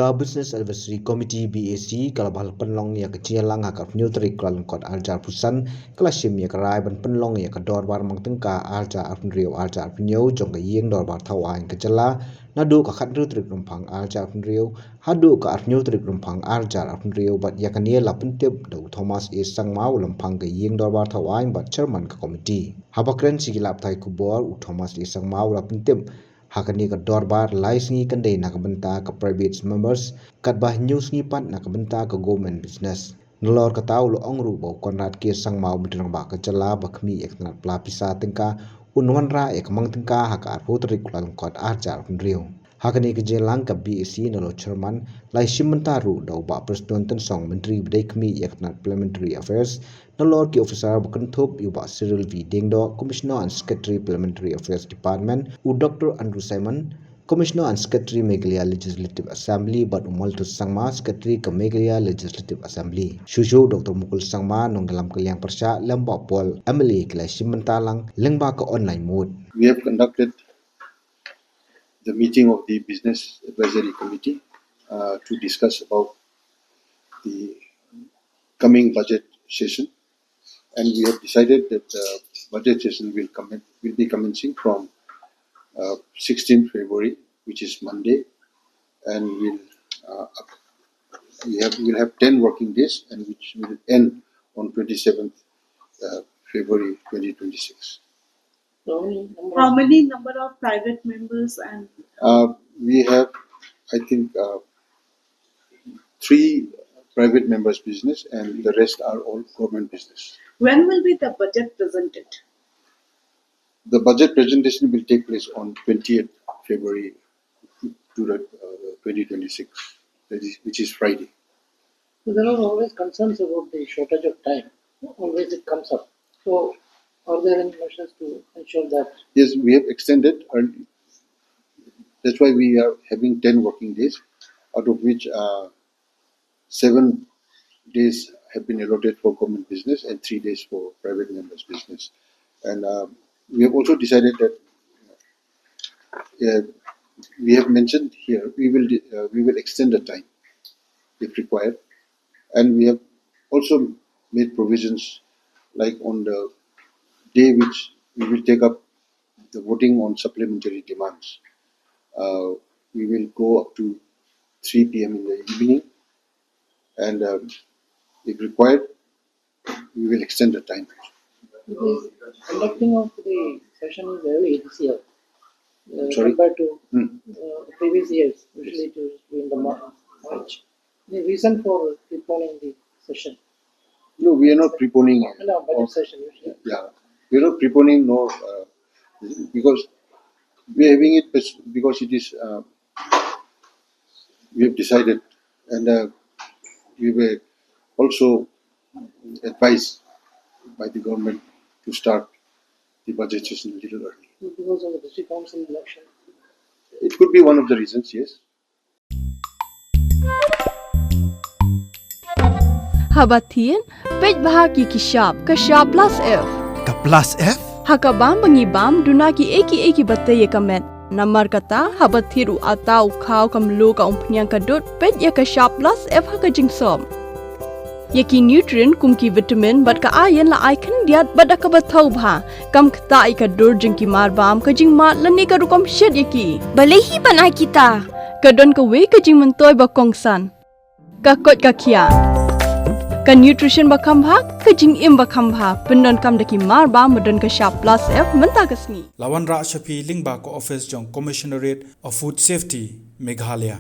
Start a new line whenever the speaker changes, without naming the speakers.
Ka Business Advisory Committee BAC kalabal penlong ya kecialang hakap neutrik kalan kot arjar pusan kalasim ya kerai ban penlong ya ke Dorbar Mang Tyngka arjar arpunrio arjar arpunyo jong ke yeng Dorbar tawain kecela nadu ka khat neutrik Rymphang arjar arpunrio hadu ka neutrik Rymphang arjar arpunrio bat ya kania la pentip do Thomas A Sangmau Rymphang ke yeng Dorbar tawain bat chairman ke komiti habakren sigilap thai kubor Thomas A Sangmau la pentip hakani ka Dorbar lai sngi kandai nak benta ka private members kat bah news ngi pat nak benta ka government business nolor ka taw lo ongru bo konrad ke sangmau bidrang ba ka chala bakmi eknat plapisa Tyngka unwan ra ek Mang Tyngka haka arpotri kulang kot arjar hundriu hakani ka jelang ka BAC nolo chairman lai simentaru do ba president ten song menteri bidai kmi eknat parliamentary affairs nolor ki officer bakanthop yuba Cyril V Dingdo commissioner and secretary parliamentary affairs department u Dr Andrew Simon commissioner and secretary Meghalaya legislative assembly but umal tu sangma secretary ka Meghalaya legislative assembly shushu Dr Mukul Sangma nong dalam kaliang persya lamba pol MLA kelai simentalang lengba ka online mode.
We have conducted the meeting of the Business Advisory Committee to discuss about the coming budget session, and we have decided that the budget session will be commencing from 16th February, which is Monday, and we'll have 10 working days, and which will end on 27th February 2026.
How many number of private members and?
We have, I think, 3 private members business, and the rest are all government business.
When will be the budget presented?
The budget presentation will take place on 20th February 2026, which is Friday.
So there are always concerns about the shortage of time. Always it comes up. So are there any measures to ensure that?
Yes, we have extended. That's why we are having 10 working days, out of which 7 days have been allotted for government business and 3 days for private members business. And we have also decided that we have mentioned here we will extend the time if required, and we have also made provisions like on the day which we will take up the voting on supplementary demands. We will go up to 3 p.m. in the evening, and if required, we will extend the time.
The conducting of the session is early this year.
Sorry?
Compared to previous years, usually it is in the March. The reason for preponing the session?
No, we are not preponing.
No, budget session usually.
Yeah, we are not preponing, no, because we are having it because it is, we have decided, and we were also advised by the government to start the budget session a little early.
Because of the district council election.
It could be one of the reasons, yes.
Habatin, page bahagi kishap, kashap plus F.
Ka plus F?
Hakabam bangibam dunaki eki bataye kamet. Namar kata habathiru atau kau kamlu ka umpnyang kadut page ya kashap plus F hakajingsom. Yaki nutrient kumki vitamin bat ka iron la icon diat bat ka bathau bha kam kta I ka dur jingki mar bam ka jing mat lani ka rukom shed yaki balehi banai kita ka don ka we ka jing mentoy ba kongsan ka kot ka khia ka nutrition ba kham bha ka jing im ba kham bha pendon kam daki mar bam modon ka sharp plus F menta ka sngi
Lawan Ra Shafi Lingba ko office jong commissionerate of food safety Meghalaya.